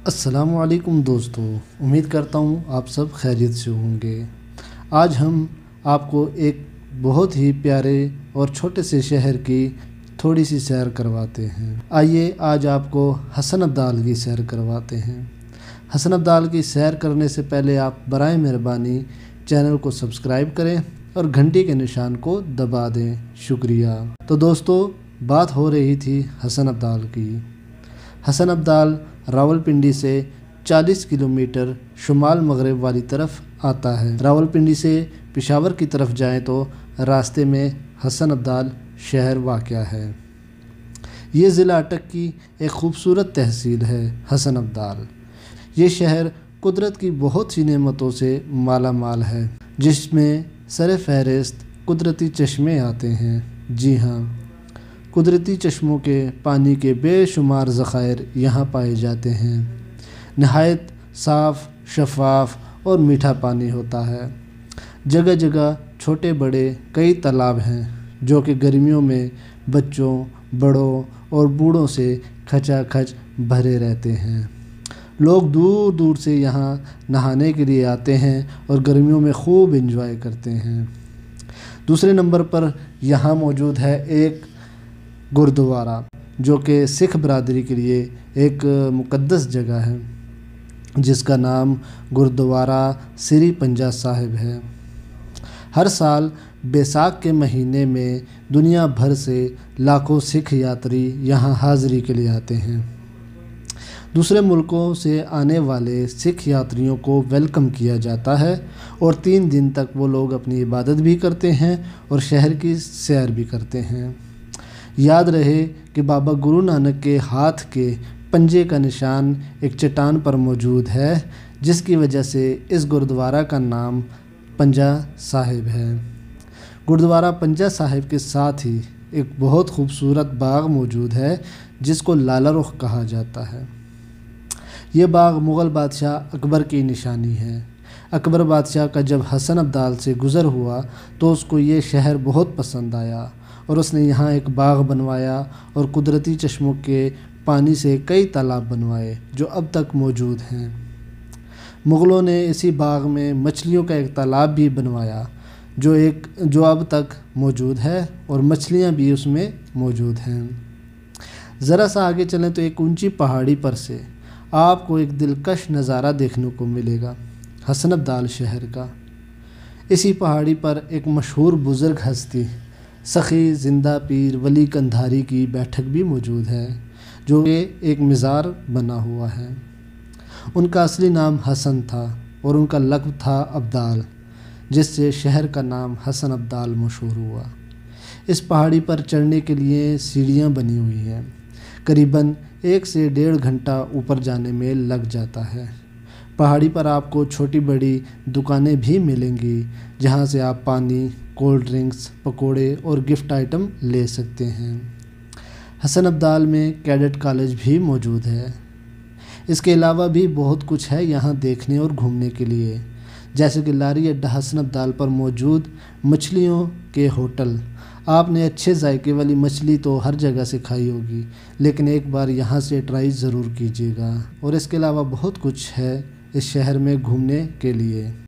السلام علیکم دوستو، امید کرتا ہوں آپ سب خیریت سے ہوں گے۔ آج ہم آپ کو ایک بہت ہی پیارے اور چھوٹے سے شہر کی تھوڑی سی سیر کرواتے ہیں۔ آئیے آج آپ کو حسن ابدال کی سیر کرواتے ہیں۔ حسن ابدال کی سیر کرنے سے پہلے آپ برائے مہربانی چینل کو سبسکرائب کریں اور گھنٹی کے نشان کو دبا دیں، شکریہ۔ تو دوستو، بات ہو رہی تھی حسن ابدال کی۔ حسن ابدال راولپنڈی سے 40 کلومیٹر شمال مغرب والی طرف آتا ہے۔ راولپنڈی سے پشاور کی طرف جائیں تو راستے میں حسن ابدال شہر واقع ہے۔ یہ ضلع اٹک کی ایک خوبصورت تحصیل ہے حسن ابدال۔ یہ شہر قدرت کی بہت سی نعمتوں سے مالا مال ہے، جس میں سر فہرست قدرتی چشمے آتے ہیں۔ جی ہاں، قدرتی چشموں کے پانی کے بے شمار ذخائر یہاں پائے جاتے ہیں۔ نہایت صاف، شفاف اور میٹھا پانی ہوتا ہے۔ جگہ جگہ چھوٹے بڑے کئی تالاب ہیں، جو کہ گرمیوں میں بچوں، بڑوں اور بوڑھوں سے کھچا کھچ بھرے رہتے ہیں۔ لوگ دور دور سے یہاں نہانے کے لیے آتے ہیں اور گرمیوں میں خوب انجوائے کرتے ہیں۔ دوسرے نمبر پر یہاں موجود ہے ایک گردوارہ، جو کہ سکھ برادری کے لیے ایک مقدس جگہ ہے، جس کا نام گردوارہ سری پنجہ صاحب ہے۔ ہر سال بیساکھ کے مہینے میں دنیا بھر سے لاکھوں سکھ یاتری یہاں حاضری کے لیے آتے ہیں۔ دوسرے ملکوں سے آنے والے سکھ یاتریوں کو ویلکم کیا جاتا ہے اور 3 دن تک وہ لوگ اپنی عبادت بھی کرتے ہیں اور شہر کی سیر بھی کرتے ہیں۔ یاد رہے کہ بابا گرو نانک کے ہاتھ کے پنجے کا نشان ایک چٹان پر موجود ہے، جس کی وجہ سے اس گردوارہ کا نام پنجہ صاحب ہے۔ گردوارہ پنجہ صاحب کے ساتھ ہی ایک بہت خوبصورت باغ موجود ہے، جس کو لالہ رخ کہا جاتا ہے۔ یہ باغ مغل بادشاہ اکبر کی نشانی ہے۔ اکبر بادشاہ کا جب حسن ابدال سے گزر ہوا تو اس کو یہ شہر بہت پسند آیا اور اس نے یہاں ایک باغ بنوایا اور قدرتی چشموں کے پانی سے کئی تالاب بنوائے، جو اب تک موجود ہیں۔ مغلوں نے اسی باغ میں مچھلیوں کا ایک تالاب بھی بنوایا، جو اب تک موجود ہے اور مچھلیاں بھی اس میں موجود ہیں۔ ذرا سا آگے چلیں تو ایک اونچی پہاڑی پر سے آپ کو ایک دلکش نظارہ دیکھنے کو ملے گا حسن ابدال شہر کا۔ اسی پہاڑی پر ایک مشہور بزرگ ہستی سخی زندہ پیر ولی کندھاری کی بیٹھک بھی موجود ہے، جو کہ ایک مزار بنا ہوا ہے۔ ان کا اصلی نام حسن تھا اور ان کا لقب تھا ابدال، جس سے شہر کا نام حسن ابدال مشہور ہوا۔ اس پہاڑی پر چڑھنے کے لیے سیڑھیاں بنی ہوئی ہیں۔ قریباً 1 سے 1.5 گھنٹہ اوپر جانے میں لگ جاتا ہے۔ پہاڑی پر آپ کو چھوٹی بڑی دکانیں بھی ملیں گی، جہاں سے آپ پانی، کولڈ ڈرنکس، پکوڑے اور گفٹ آئٹم لے سکتے ہیں۔ حسن ابدال میں کیڈٹ کالج بھی موجود ہے۔ اس کے علاوہ بھی بہت کچھ ہے یہاں دیکھنے اور گھومنے کے لیے، جیسے کہ لاری اڈہ حسن ابدال پر موجود مچھلیوں کے ہوٹل۔ آپ نے اچھے ذائقے والی مچھلی تو ہر جگہ سے کھائی ہوگی، لیکن ایک بار یہاں سے ٹرائی ضرور کیجیے گا۔ اور اس کے علاوہ بہت کچھ ہے اس شہر میں گھومنے کے لیے۔